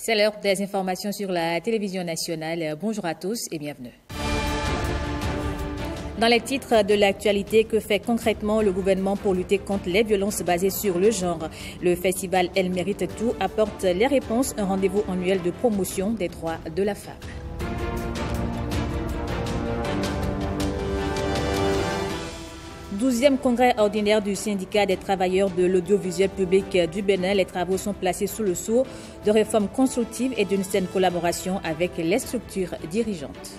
C'est l'heure des informations sur la télévision nationale. Bonjour à tous et bienvenue. Dans les titres de l'actualité, que fait concrètement le gouvernement pour lutter contre les violences basées sur le genre? Le festival Elle Mérite Tout apporte les réponses, un rendez-vous annuel de promotion des droits de la femme. Douzième congrès ordinaire du syndicat des travailleurs de l'audiovisuel public du Bénin. Les travaux sont placés sous le sceau de réformes constructives et d'une saine collaboration avec les structures dirigeantes.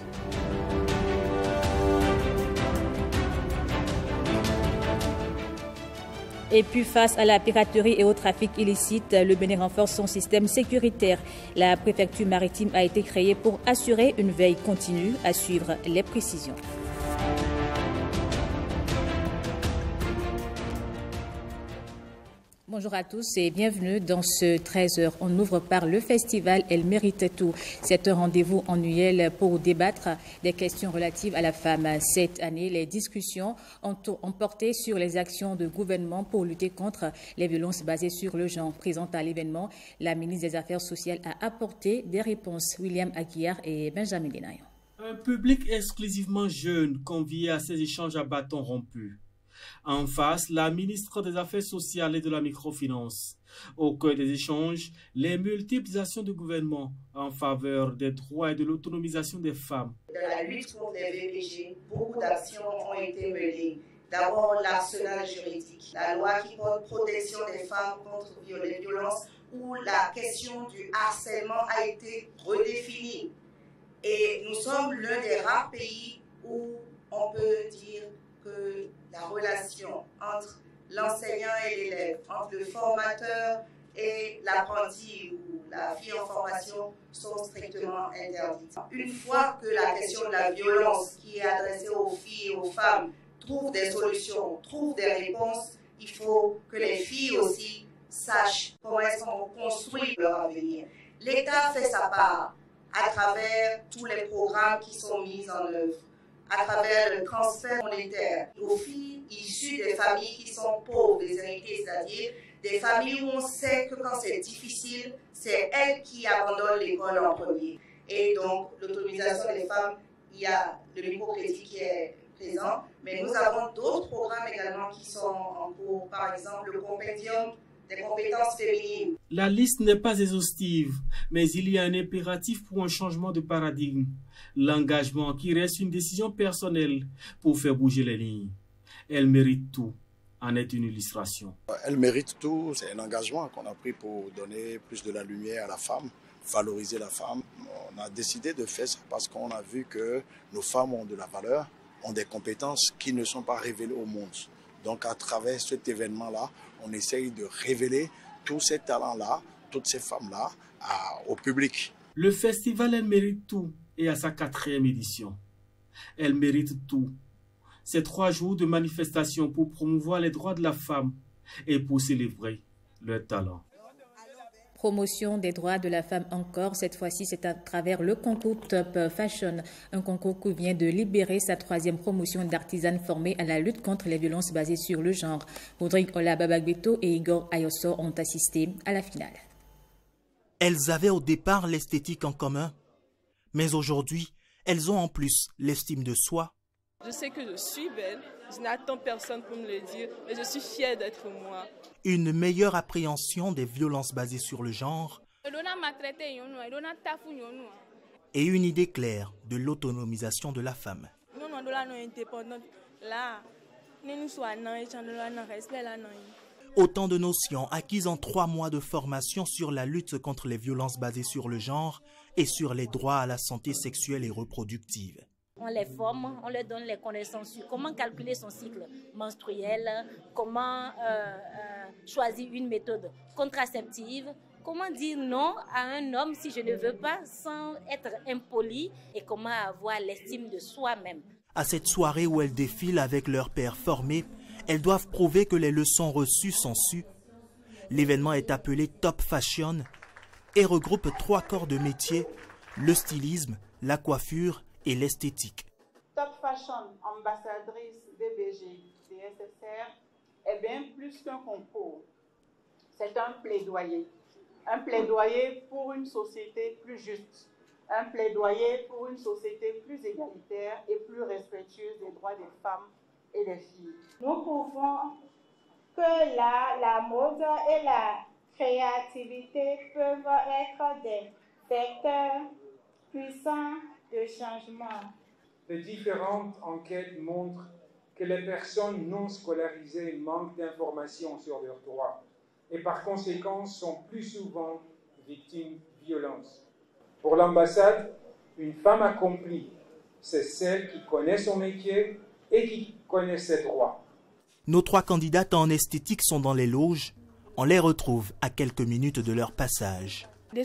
Et puis face à la piraterie et au trafic illicite, le Bénin renforce son système sécuritaire. La préfecture maritime a été créée pour assurer une veille continue, à suivre les précisions. Bonjour à tous et bienvenue dans ce 13h. On ouvre par le festival Elle Mérite Tout. C'est un rendez-vous annuel pour débattre des questions relatives à la femme. Cette année, les discussions ont porté sur les actions de gouvernement pour lutter contre les violences basées sur le genre. Présente à l'événement, la ministre des Affaires sociales a apporté des réponses. William Aguiar et Benjamin Denayon. Un public exclusivement jeune convié à ces échanges à bâtons rompus. En face, la ministre des Affaires sociales et de la microfinance. Au cœur des échanges, les multiples actions du gouvernement en faveur des droits et de l'autonomisation des femmes. Dans la lutte contre les VPG, beaucoup d'actions ont été menées. D'abord, l'arsenal juridique, la loi qui porte protection des femmes contre les violences, où la question du harcèlement a été redéfinie. Et nous sommes l'un des rares pays où on peut dire que la relation entre l'enseignant et l'élève, entre le formateur et l'apprenti ou la fille en formation sont strictement interdites. Une fois que la question de la violence qui est adressée aux filles et aux femmes trouve des solutions, trouve des réponses, il faut que les filles aussi sachent comment est-ce qu'on construit leur avenir. L'État fait sa part à travers tous les programmes qui sont mis en œuvre, à travers le transfert monétaire aux filles issues des familles qui sont pauvres, déshéritées, c'est-à-dire des familles où on sait que quand c'est difficile, c'est elles qui abandonnent l'école en premier. Et donc, l'autonomisation des femmes, il y a le microcrédit qui est présent, mais nous avons d'autres programmes également qui sont en cours, par exemple le compendium des compétences féminines. La liste n'est pas exhaustive, mais il y a un impératif pour un changement de paradigme. L'engagement qui reste une décision personnelle pour faire bouger les lignes. Elle mérite tout, en est une illustration. Elle mérite tout, c'est un engagement qu'on a pris pour donner plus de la lumière à la femme, valoriser la femme. On a décidé de faire ça parce qu'on a vu que nos femmes ont de la valeur, ont des compétences qui ne sont pas révélées au monde. Donc à travers cet événement-là, on essaye de révéler tous ces talents-là, toutes ces femmes-là au public. Le festival Elle Mérite Tout est à sa 4e édition. Elle mérite tout. C'est 3 jours de manifestation pour promouvoir les droits de la femme et pour célébrer leur talent. Promotion des droits de la femme encore. Cette fois-ci, c'est à travers le concours Top Fashion, un concours qui vient de libérer sa 3e promotion d'artisanes formées à la lutte contre les violences basées sur le genre. Rodrigue Ola Babagbeto et Igor Ayoso ont assisté à la finale. Elles avaient au départ l'esthétique en commun, mais aujourd'hui, elles ont en plus l'estime de soi. Je sais que je suis belle, je n'attends personne pour me le dire, mais je suis fière d'être moi. Une meilleure appréhension des violences basées sur le genre et une idée claire de l'autonomisation de la femme. Autant de notions acquises en 3 mois de formation sur la lutte contre les violences basées sur le genre et sur les droits à la santé sexuelle et reproductive. On les forme, on leur donne les connaissances sur comment calculer son cycle menstruel, comment choisir une méthode contraceptive, comment dire non à un homme si je ne veux pas sans être impoli et comment avoir l'estime de soi-même. À cette soirée où elles défilent avec leurs pairs formés, elles doivent prouver que les leçons reçues sont sues. L'événement est appelé Top Fashion et regroupe 3 corps de métier, le stylisme, la coiffure et l'esthétique. Top Fashion, ambassadrice DBG, DSSR, est bien plus qu'un concours. C'est un plaidoyer. Un plaidoyer pour une société plus juste. Un plaidoyer pour une société plus égalitaire et plus respectueuse des droits des femmes et des filles. Nous prouvons que la mode et la créativité peuvent être des vecteurs puissants de changement. Les différentes enquêtes montrent que les personnes non scolarisées manquent d'informations sur leurs droits et par conséquent sont plus souvent victimes de violences. Pour l'ambassade, une femme accomplie, c'est celle qui connaît son métier et qui connaît ses droits. Nos 3 candidates en esthétique sont dans les loges. On les retrouve à quelques minutes de leur passage. La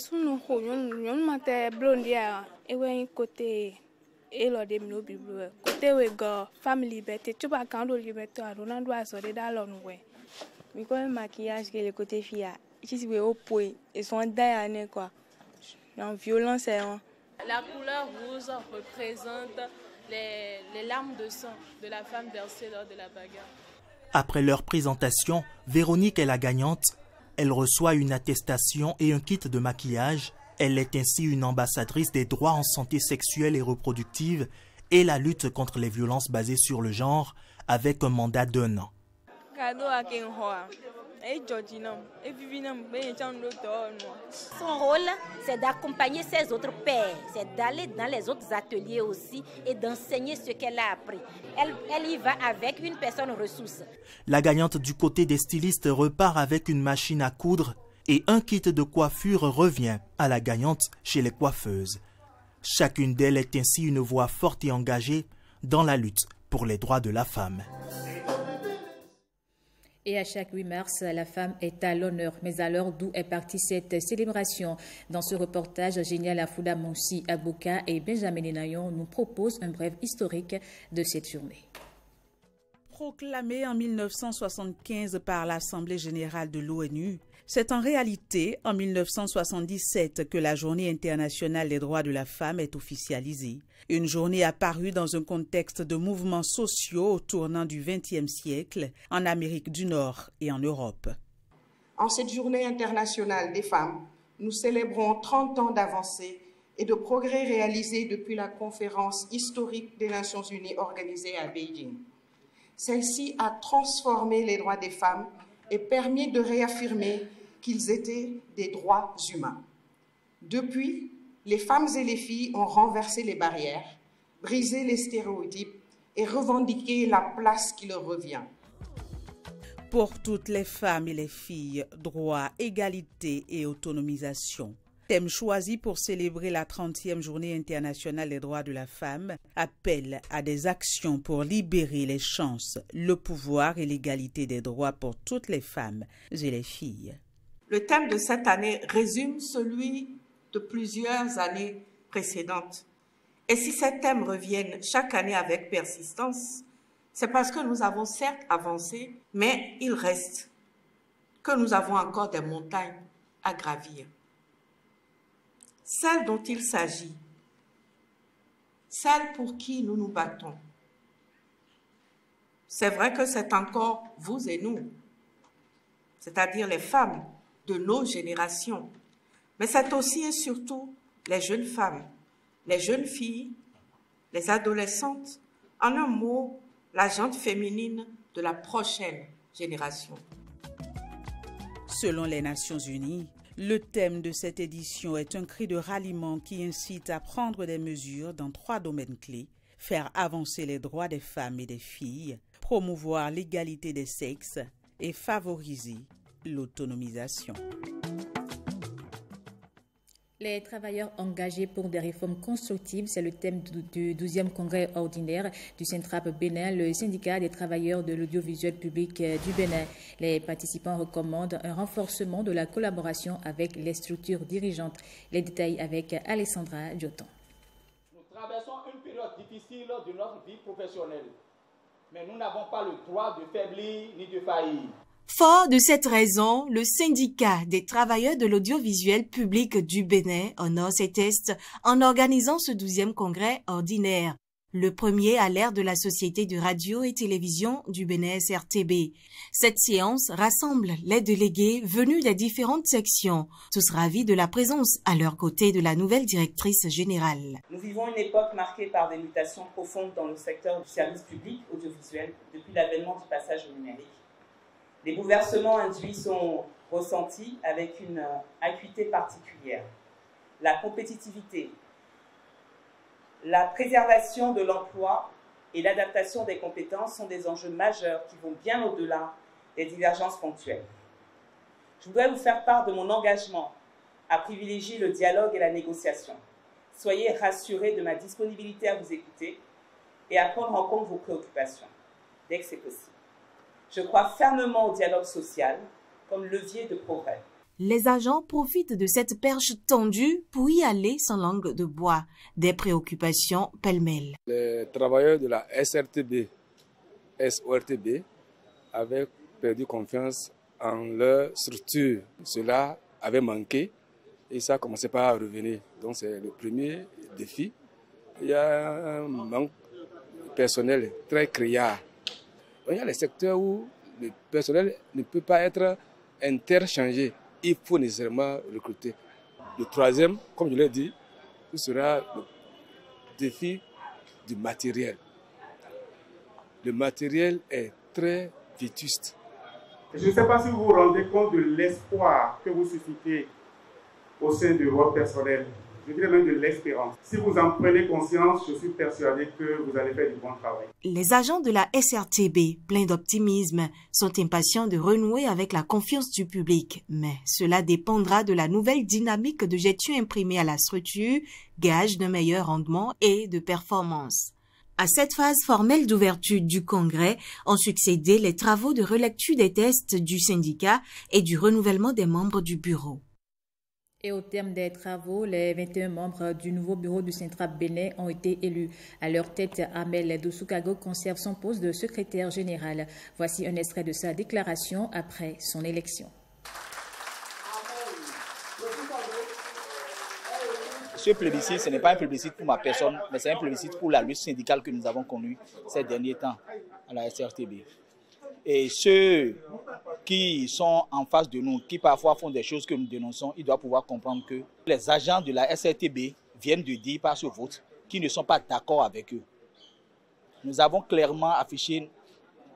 couleur rouge représente les larmes de sang de la femme versées lors de la bagarre. Après leur présentation, Véronique est la gagnante. Elle reçoit une attestation et un kit de maquillage. Elle est ainsi une ambassadrice des droits en santé sexuelle et reproductive et la lutte contre les violences basées sur le genre avec un mandat d'1 an. Son rôle, c'est d'accompagner ses autres pairs, c'est d'aller dans les autres ateliers aussi et d'enseigner ce qu'elle a appris. Elle y va avec une personne ressource. La gagnante du côté des stylistes repart avec une machine à coudre et un kit de coiffure revient à la gagnante chez les coiffeuses. Chacune d'elles est ainsi une voix forte et engagée dans la lutte pour les droits de la femme. Et à chaque 8 mars, la femme est à l'honneur. Mais alors, d'où est partie cette célébration? Dans ce reportage, Génial Afouda Moussi Abouka et Benjamin Nenayon nous proposent un bref historique de cette journée. Proclamée en 1975 par l'Assemblée générale de l'ONU, c'est en réalité en 1977 que la Journée internationale des droits de la femme est officialisée. Une journée apparue dans un contexte de mouvements sociaux au tournant du XXe siècle en Amérique du Nord et en Europe. En cette Journée internationale des femmes, nous célébrons 30 ans d'avancées et de progrès réalisés depuis la conférence historique des Nations Unies organisée à Beijing. Celle-ci a transformé les droits des femmes et permis de réaffirmer qu'ils étaient des droits humains. Depuis, les femmes et les filles ont renversé les barrières, brisé les stéréotypes et revendiqué la place qui leur revient. Pour toutes les femmes et les filles, droit, égalité et autonomisation. Thème choisi pour célébrer la 30e Journée internationale des droits de la femme, appelle à des actions pour libérer les chances, le pouvoir et l'égalité des droits pour toutes les femmes et les filles. Le thème de cette année résume celui de plusieurs années précédentes. Et si ces thèmes reviennent chaque année avec persistance, c'est parce que nous avons certes avancé, mais il reste que nous avons encore des montagnes à gravir. Celle dont il s'agit, celle pour qui nous nous battons. C'est vrai que c'est encore vous et nous, c'est-à-dire les femmes de nos générations, mais c'est aussi et surtout les jeunes femmes, les jeunes filles, les adolescentes, en un mot, la gente féminine de la prochaine génération. Selon les Nations Unies, le thème de cette édition est un cri de ralliement qui incite à prendre des mesures dans 3 domaines clés: faire avancer les droits des femmes et des filles, promouvoir l'égalité des sexes et favoriser l'autonomisation. Les travailleurs engagés pour des réformes constructives, c'est le thème du 12e congrès ordinaire du Centrap Bénin, le syndicat des travailleurs de l'audiovisuel public du Bénin. Les participants recommandent un renforcement de la collaboration avec les structures dirigeantes. Les détails avec Alessandra Dioton. Nous traversons une période difficile de notre vie professionnelle, mais nous n'avons pas le droit de faiblir ni de faillir. Fort de cette raison, le syndicat des travailleurs de l'audiovisuel public du Bénin honore ses tests en organisant ce 12e congrès ordinaire. Le premier à l'ère de la Société de radio et télévision du Bénin SRTB. Cette séance rassemble les délégués venus des différentes sections, tous ravis de la présence à leur côté de la nouvelle directrice générale. Nous vivons une époque marquée par des mutations profondes dans le secteur du service public audiovisuel depuis l'avènement du passage au numérique. Les bouleversements induits sont ressentis avec une acuité particulière. La compétitivité, la préservation de l'emploi et l'adaptation des compétences sont des enjeux majeurs qui vont bien au-delà des divergences ponctuelles. Je voudrais vous faire part de mon engagement à privilégier le dialogue et la négociation. Soyez rassurés de ma disponibilité à vous écouter et à prendre en compte vos préoccupations, dès que c'est possible. Je crois fermement au dialogue social comme levier de progrès. Les agents profitent de cette perche tendue pour y aller sans langue de bois. Des préoccupations pêle-mêle. Les travailleurs de la SRTB, SORTB, avaient perdu confiance en leur structure. Cela avait manqué et ça commençait pas à revenir. Donc c'est le premier défi. Il y a un manque personnel très criard. Il y a les secteurs où le personnel ne peut pas être interchangé. Il faut nécessairement recruter. Le troisième, comme je l'ai dit, ce sera le défi du matériel. Le matériel est très vétuste. Je ne sais pas si vous vous rendez compte de l'espoir que vous suscitez au sein de votre personnel. Je dirais même de l'espérance. Si vous en prenez conscience, je suis persuadé que vous allez faire du bon travail. Les agents de la SRTB, pleins d'optimisme, sont impatients de renouer avec la confiance du public. Mais cela dépendra de la nouvelle dynamique de gestion imprimée à la structure, gage d'un meilleur rendement et de performance. À cette phase formelle d'ouverture du congrès ont succédé les travaux de relecture des tests du syndicat et du renouvellement des membres du bureau. Et au terme des travaux, les 21 membres du nouveau bureau du Centrap Bénin ont été élus. À leur tête, Amel Doussoukago conserve son poste de secrétaire général. Voici un extrait de sa déclaration après son élection. Ce plébiscite, ce n'est pas un plébiscite pour ma personne, mais c'est un plébiscite pour la lutte syndicale que nous avons connue ces derniers temps à la SRTB. Et ceux qui sont en face de nous, qui parfois font des choses que nous dénonçons, ils doivent pouvoir comprendre que les agents de la SRTB viennent de dire par ce vote qu'ils ne sont pas d'accord avec eux. Nous avons clairement affiché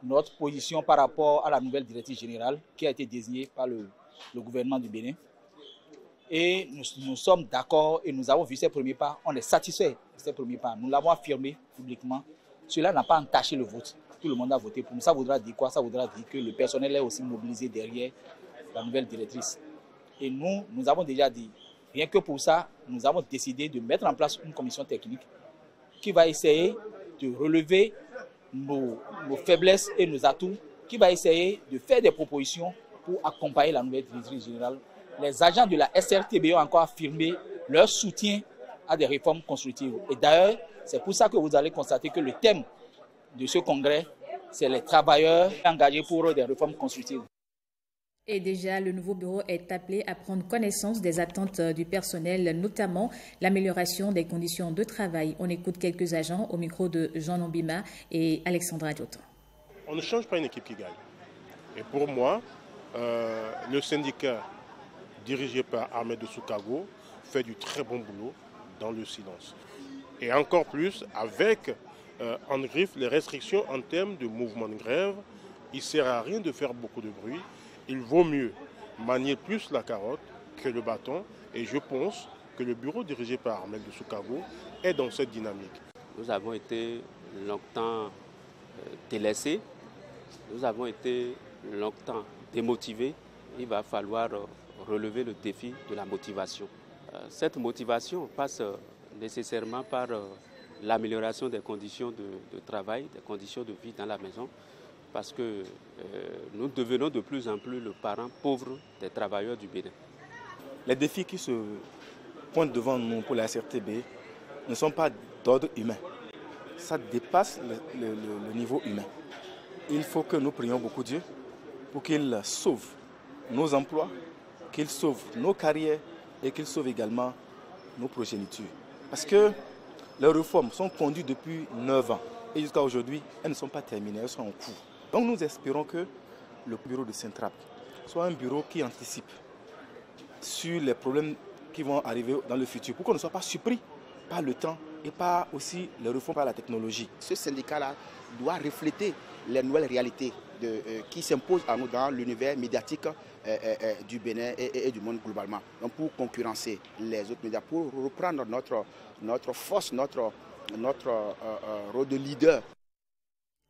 notre position par rapport à la nouvelle directrice générale qui a été désignée par le gouvernement du Bénin. Et nous sommes d'accord et nous avons vu ces premiers pas. On est satisfait de ces premiers pas. Nous l'avons affirmé publiquement. Cela n'a pas entaché le vote. Tout le monde a voté pour nous. Ça voudra dire quoi? Ça voudra dire que le personnel est aussi mobilisé derrière la nouvelle directrice. Et nous avons déjà dit, rien que pour ça, nous avons décidé de mettre en place une commission technique qui va essayer de relever nos faiblesses et nos atouts, qui va essayer de faire des propositions pour accompagner la nouvelle directrice générale. Les agents de la SRTB ont encore affirmé leur soutien à des réformes constructives. Et d'ailleurs, c'est pour ça que vous allez constater que le thème de ce congrès, c'est les travailleurs engagés pour des réformes constructives. Et déjà, le nouveau bureau est appelé à prendre connaissance des attentes du personnel, notamment l'amélioration des conditions de travail. On écoute quelques agents au micro de Jean Nombima et Alexandra Dioton. On ne change pas une équipe qui gagne. Et pour moi, le syndicat dirigé par Ahmed Doussoukago fait du très bon boulot dans le silence. Et encore plus avec en griffe les restrictions en termes de mouvement de grève. Il ne sert à rien de faire beaucoup de bruit. Il vaut mieux manier plus la carotte que le bâton. Et je pense que le bureau dirigé par Ahmed Doussoukago est dans cette dynamique. Nous avons été longtemps délaissés. Nous avons été longtemps démotivés. Il va falloir relever le défi de la motivation. Cette motivation passe nécessairement par l'amélioration des conditions de travail, des conditions de vie dans la maison, parce que nous devenons de plus en plus le parent pauvre des travailleurs du Bénin. Les défis qui se pointent devant nous pour la SRTB ne sont pas d'ordre humain. Ça dépasse le niveau humain. Il faut que nous prions beaucoup Dieu pour qu'il sauve nos emplois, qu'il sauve nos carrières et qu'il sauve également nos progénitures. Parce que Les réformes sont conduites depuis 9 ans et jusqu'à aujourd'hui, elles ne sont pas terminées, elles sont en cours. Donc nous espérons que le bureau de Saint-Trappe soit un bureau qui anticipe sur les problèmes qui vont arriver dans le futur pour qu'on ne soit pas surpris par le temps et pas aussi les réformes par la technologie. Ce syndicat-là doit refléter les nouvelles réalités qui s'imposent à nous dans l'univers médiatique du Bénin et du monde globalement. Donc pour concurrencer les autres médias, pour reprendre notre force, notre rôle de leader.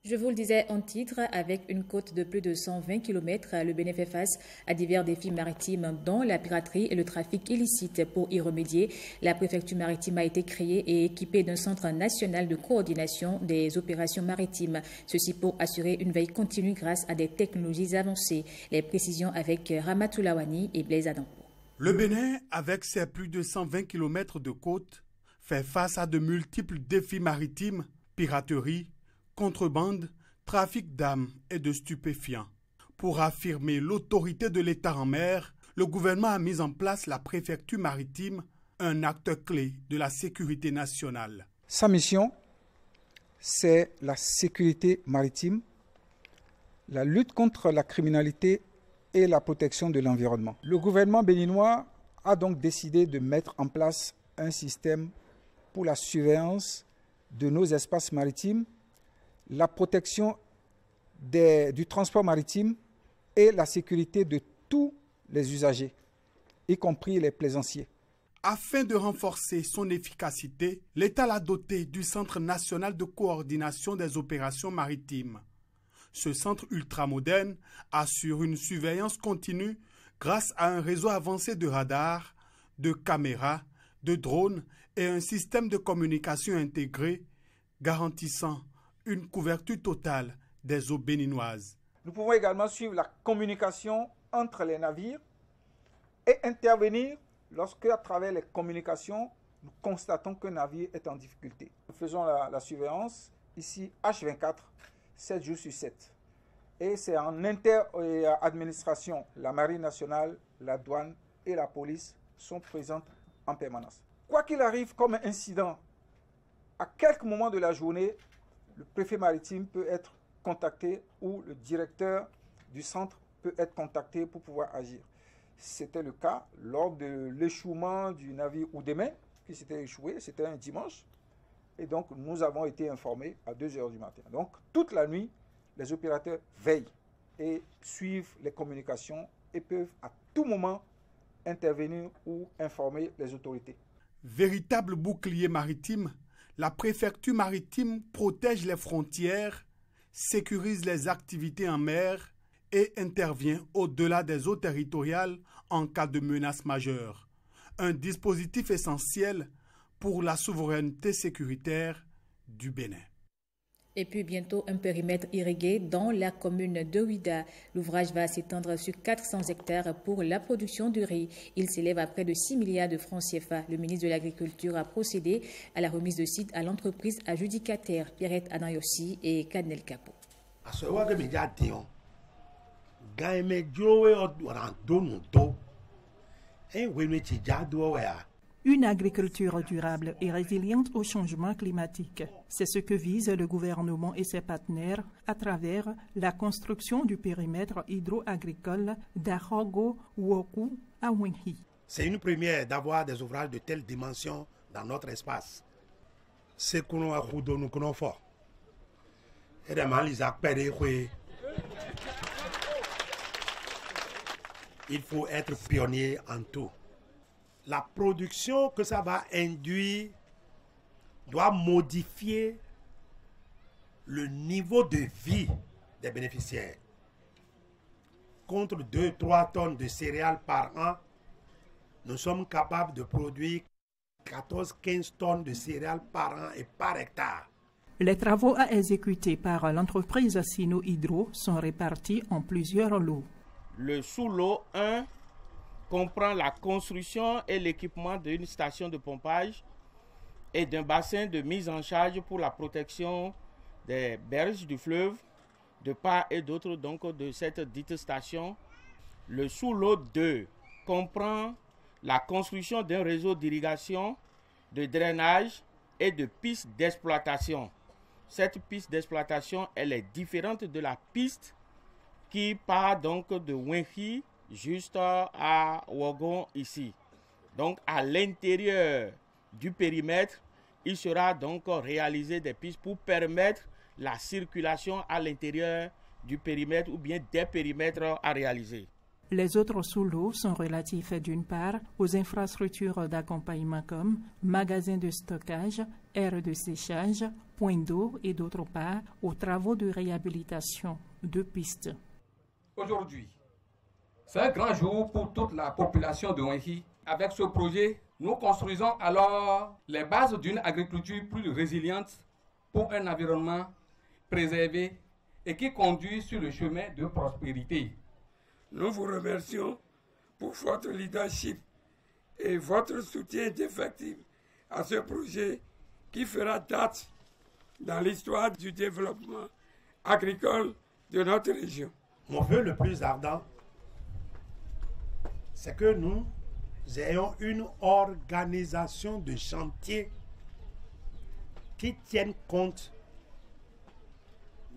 Je vous le disais en titre, avec une côte de plus de 120 km, le Bénin fait face à divers défis maritimes, dont la piraterie et le trafic illicite. Pour y remédier, la préfecture maritime a été créée et équipée d'un centre national de coordination des opérations maritimes. Ceci pour assurer une veille continue grâce à des technologies avancées. Les précisions avec Ramatou Lawani et Blaise Adampo. Le Bénin, avec ses plus de 120 km de côte, fait face à de multiples défis maritimes, piraterie, contrebande, trafic d'armes et de stupéfiants. Pour affirmer l'autorité de l'État en mer, le gouvernement a mis en place la préfecture maritime, un acteur clé de la sécurité nationale. Sa mission, c'est la sécurité maritime, la lutte contre la criminalité et la protection de l'environnement. Le gouvernement béninois a donc décidé de mettre en place un système pour la surveillance de nos espaces maritimes, la protection du transport maritime et la sécurité de tous les usagers, y compris les plaisanciers. Afin de renforcer son efficacité, l'État l'a doté du Centre national de coordination des opérations maritimes. Ce centre ultramoderne assure une surveillance continue grâce à un réseau avancé de radars, de caméras, de drones et un système de communication intégré garantissant une couverture totale des eaux béninoises. Nous pouvons également suivre la communication entre les navires et intervenir lorsque, à travers les communications, nous constatons qu'un navire est en difficulté. Nous faisons la surveillance ici H24, 7 jours sur 7. Et c'est en inter-administration. La Marine nationale, la douane et la police sont présentes en permanence. Quoi qu'il arrive comme incident, à quelques moments de la journée, le préfet maritime peut être contacté ou le directeur du centre peut être contacté pour pouvoir agir. C'était le cas lors de l'échouement du navire Oudémen, qui s'était échoué, c'était un dimanche. Et donc, nous avons été informés à 2 h du matin. Donc, toute la nuit, les opérateurs veillent et suivent les communications et peuvent à tout moment intervenir ou informer les autorités. Véritable bouclier maritime, la préfecture maritime protège les frontières, sécurise les activités en mer et intervient au-delà des eaux territoriales en cas de menace majeure. Un dispositif essentiel pour la souveraineté sécuritaire du Bénin. Et puis bientôt un périmètre irrigué dans la commune de Ouida. L'ouvrage va s'étendre sur 400 hectares pour la production de riz. Il s'élève à près de 6 milliards de francs CFA. Le ministre de l'Agriculture a procédé à la remise de site à l'entreprise adjudicataire Pierrette Anayossi et Kadnel Kapo. Une agriculture durable et résiliente au changement climatique. C'est ce que vise le gouvernement et ses partenaires à travers la construction du périmètre hydro-agricole d'Arogo Woku à Wenhi. C'est une première d'avoir des ouvrages de telle dimension dans notre espace. C'est que nous avons fort. Il faut être pionnier en tout. La production que ça va induire doit modifier le niveau de vie des bénéficiaires. Contre 2-3 tonnes de céréales par an, nous sommes capables de produire 14-15 tonnes de céréales par an et par hectare. Les travaux à exécuter par l'entreprise Sino Hydro sont répartis en plusieurs lots. Le sous-lot 1 comprend la construction et l'équipement d'une station de pompage et d'un bassin de mise en charge pour la protection des berges du fleuve, de part et d'autre donc de cette dite station. Le sous-lot 2 comprend la construction d'un réseau d'irrigation, de drainage et de piste d'exploitation. Cette piste d'exploitation, elle est différente de la piste qui part donc de Wenhi juste à Ouagon ici. Donc à l'intérieur du périmètre, il sera donc réalisé des pistes pour permettre la circulation à l'intérieur du périmètre ou bien des périmètres à réaliser. Les autres sous l'eau sont relatifs d'une part aux infrastructures d'accompagnement comme magasins de stockage, aires de séchage, points d'eau et d'autre part aux travaux de réhabilitation de pistes. Aujourd'hui, c'est un grand jour pour toute la population de Wenhi. Avec ce projet, nous construisons alors les bases d'une agriculture plus résiliente pour un environnement préservé et qui conduit sur le chemin de prospérité. Nous vous remercions pour votre leadership et votre soutien indéfectible à ce projet qui fera date dans l'histoire du développement agricole de notre région. Mon vœu le plus ardent, c'est que nous ayons une organisation de chantier qui tienne compte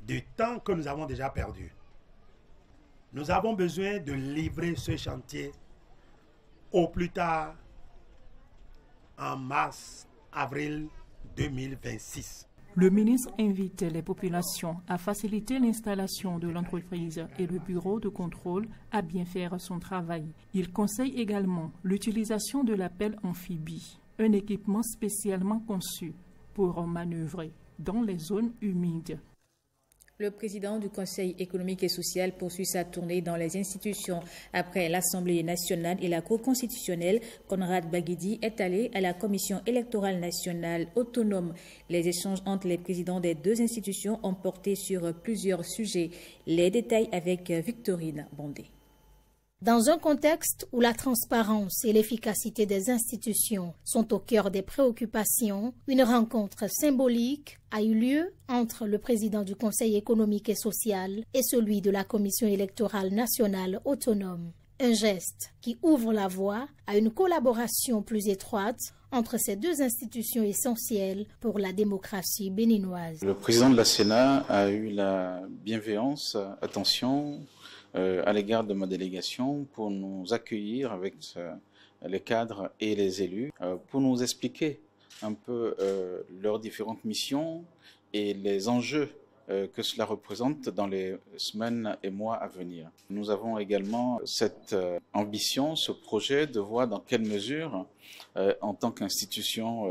du temps que nous avons déjà perdu. Nous avons besoin de livrer ce chantier au plus tard en mars-avril 2026. Le ministre invite les populations à faciliter l'installation de l'entreprise et le bureau de contrôle à bien faire son travail. Il conseille également l'utilisation de l'appel amphibie, un équipement spécialement conçu pour manœuvrer dans les zones humides. Le président du Conseil économique et social poursuit sa tournée dans les institutions. Après l'Assemblée nationale et la Cour constitutionnelle, Conrad Baguidi est allé à la Commission électorale nationale autonome. Les échanges entre les présidents des deux institutions ont porté sur plusieurs sujets. Les détails avec Victorine Bondé. Dans un contexte où la transparence et l'efficacité des institutions sont au cœur des préoccupations, une rencontre symbolique a eu lieu entre le président du Conseil économique et social et celui de la Commission électorale nationale autonome. Un geste qui ouvre la voie à une collaboration plus étroite entre ces deux institutions essentielles pour la démocratie béninoise. Le président de la Sénat a eu la bienveillance, attention, à l'égard de ma délégation pour nous accueillir avec les cadres et les élus, pour nous expliquer un peu leurs différentes missions et les enjeux que cela représente dans les semaines et mois à venir. Nous avons également cette ambition, ce projet de voir dans quelle mesure, en tant qu'institution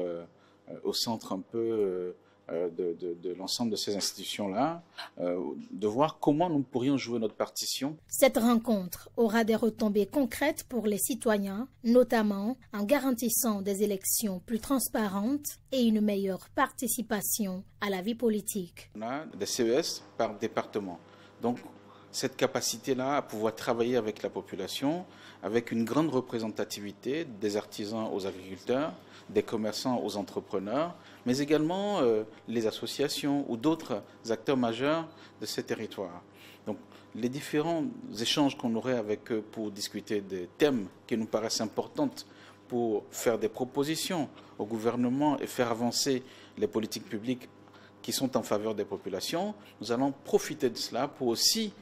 au centre un peu de l'ensemble de ces institutions-là, de voir comment nous pourrions jouer notre partition. Cette rencontre aura des retombées concrètes pour les citoyens, notamment en garantissant des élections plus transparentes et une meilleure participation à la vie politique. On a des CES par département. Donc, cette capacité-là à pouvoir travailler avec la population, avec une grande représentativité des artisans aux agriculteurs, des commerçants aux entrepreneurs, mais également les associations ou d'autres acteurs majeurs de ces territoires. Donc, les différents échanges qu'on aurait avec eux pour discuter des thèmes qui nous paraissent importants pour faire des propositions au gouvernement et faire avancer les politiques publiques qui sont en faveur des populations, nous allons profiter de cela pour aussi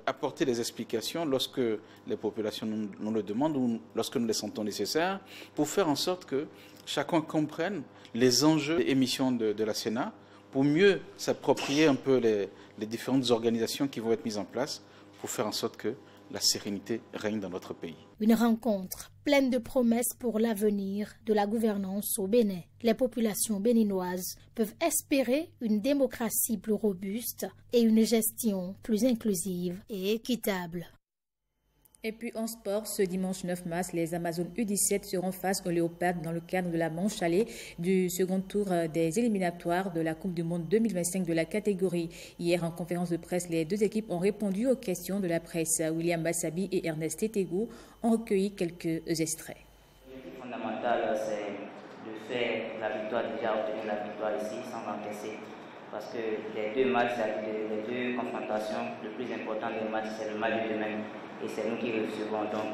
apporter des explications lorsque les populations nous le demandent ou lorsque nous les sentons nécessaires, pour faire en sorte que chacun comprenne les enjeux et missions de la Sénat, pour mieux s'approprier un peu les différentes organisations qui vont être mises en place, pour faire en sorte que la sérénité règne dans notre pays. Une rencontre pleine de promesses pour l'avenir de la gouvernance au Bénin. Les populations béninoises peuvent espérer une démocratie plus robuste et une gestion plus inclusive et équitable. Et puis en sport, ce dimanche 9 mars, les Amazones U17 seront face aux Léopards dans le cadre de la manche allée du second tour des éliminatoires de la Coupe du Monde 2025 de la catégorie. Hier, en conférence de presse, les deux équipes ont répondu aux questions de la presse. William Bassabi et Ernest Tétégou ont recueilli quelques extraits. Le fondamental, c'est de faire la victoire, déjà obtenir la victoire ici sans encaisser. Parce que les deux matchs, les deux confrontations, le plus important des matchs, c'est le match de demain. Et c'est nous qui recevons, donc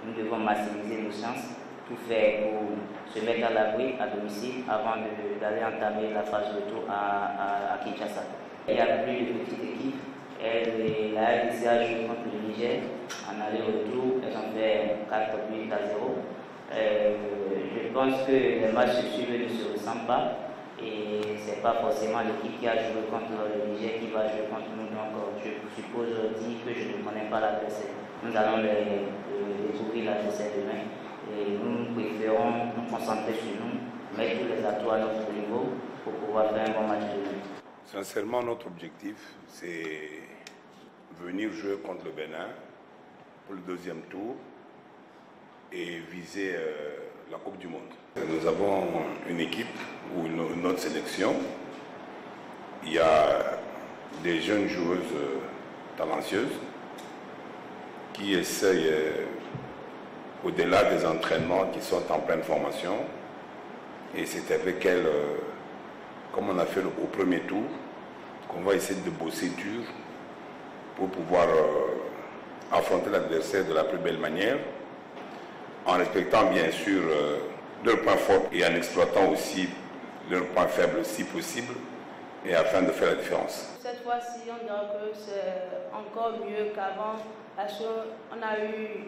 nous devons maximiser nos chances tout faire pour se mettre à l'abri à domicile avant d'aller entamer la phase retour à Kinshasa. Il y a plus de petites équipes. La RDC a joué contre le Niger en aller-retour. Elles ont fait 4 buts à 0. Je pense que les matchs se suivent ne se ressemblent pas. Et ce n'est pas forcément l'équipe qui a joué contre le Niger qui va jouer contre nous. Donc je suppose dire que je ne connais pas l'adversaire. Nous allons découvrir l'adversaire demain. Et nous préférons nous concentrer sur nous, mettre tous les atouts à notre niveau pour pouvoir faire un bon match demain. Sincèrement, notre objectif, c'est venir jouer contre le Bénin pour le deuxième tour et viser la Coupe du Monde. Nous avons une équipe ou une autre sélection. Il y a des jeunes joueuses talentueuses qui essayent, au-delà des entraînements, qui sont en pleine formation. Et c'est avec elles, comme on a fait au premier tour, qu'on va essayer de bosser dur pour pouvoir affronter l'adversaire de la plus belle manière, en respectant bien sûr leurs points forts et en exploitant aussi leurs points faibles si possible, et afin de faire la différence. Cette fois-ci, on dirait que c'est encore mieux qu'avant, parce qu'on a eu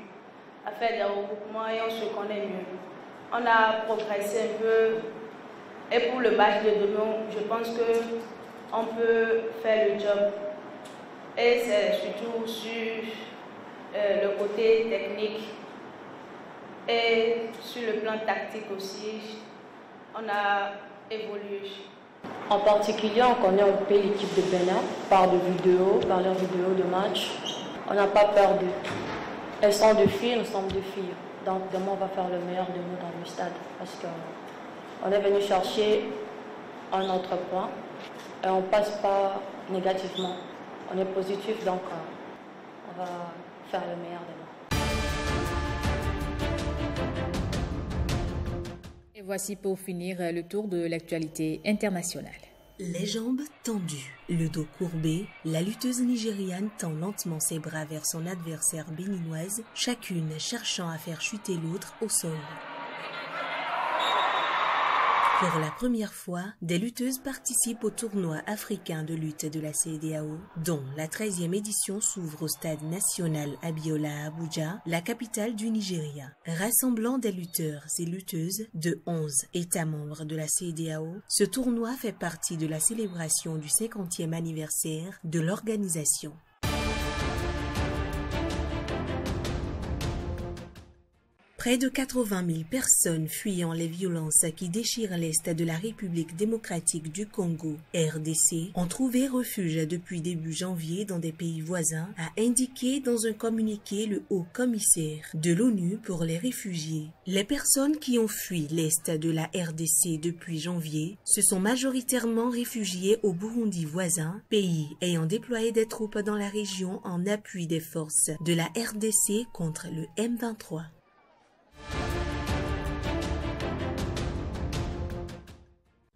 à faire des regroupements et on se connaît mieux. On a progressé un peu, et pour le match de demain, je pense qu'on peut faire le job. Et c'est surtout sur le côté technique et sur le plan tactique aussi, on a évolué. En particulier, on connaît un peu l'équipe de Bénin par leurs vidéos de match. On n'a pas peur d'eux. Elles sont deux filles, nous sommes deux filles. Donc demain, on va faire le meilleur de nous dans le stade. Parce qu'on est venu chercher un autre point et on ne passe pas négativement. On est positif, donc on va faire le meilleur de nous. Et voici pour finir le tour de l'actualité internationale. Les jambes tendues, le dos courbé, la lutteuse nigériane tend lentement ses bras vers son adversaire béninoise, chacune cherchant à faire chuter l'autre au sol. Pour la première fois, des lutteuses participent au tournoi africain de lutte de la CEDEAO, dont la 13e édition s'ouvre au stade national Abiola à Abuja, la capitale du Nigeria. Rassemblant des lutteurs et lutteuses de 11 États membres de la CEDEAO, ce tournoi fait partie de la célébration du 50e anniversaire de l'organisation. Près de 80 000 personnes fuyant les violences qui déchirent l'Est de la République démocratique du Congo, RDC, ont trouvé refuge depuis début janvier dans des pays voisins, a indiqué dans un communiqué le haut commissaire de l'ONU pour les réfugiés. Les personnes qui ont fui l'Est de la RDC depuis janvier se sont majoritairement réfugiées au Burundi voisin, pays ayant déployé des troupes dans la région en appui des forces de la RDC contre le M23.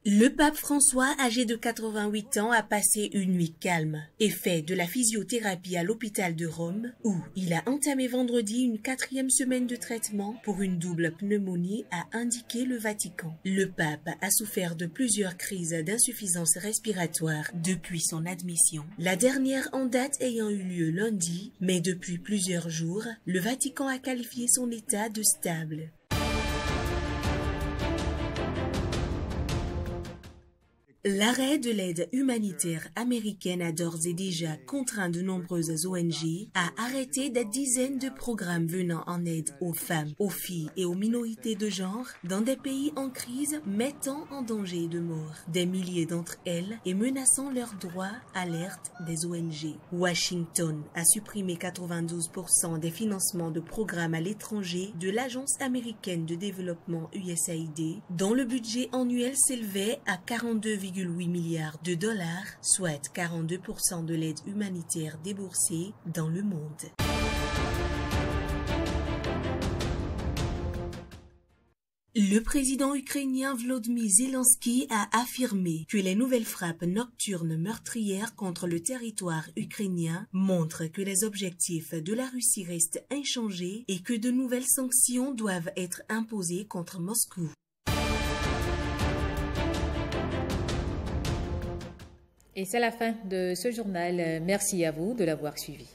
Le pape François, âgé de 88 ans, a passé une nuit calme, effet de la physiothérapie à l'hôpital de Rome, où il a entamé vendredi une 4e semaine de traitement pour une double pneumonie, a indiqué le Vatican. Le pape a souffert de plusieurs crises d'insuffisance respiratoire depuis son admission, la dernière en date ayant eu lieu lundi, mais depuis plusieurs jours, le Vatican a qualifié son état de stable. L'arrêt de l'aide humanitaire américaine a d'ores et déjà contraint de nombreuses ONG à arrêter des dizaines de programmes venant en aide aux femmes, aux filles et aux minorités de genre dans des pays en crise mettant en danger de mort des milliers d'entre elles et menaçant leurs droits, alerte des ONG. Washington a supprimé 92% des financements de programmes à l'étranger de l'Agence américaine de développement USAID, dont le budget annuel s'élevait à 42,8 milliards de dollars, soit 42% de l'aide humanitaire déboursée dans le monde. Le président ukrainien Volodymyr Zelensky a affirmé que les nouvelles frappes nocturnes meurtrières contre le territoire ukrainien montrent que les objectifs de la Russie restent inchangés et que de nouvelles sanctions doivent être imposées contre Moscou. Et c'est la fin de ce journal. Merci à vous de l'avoir suivi.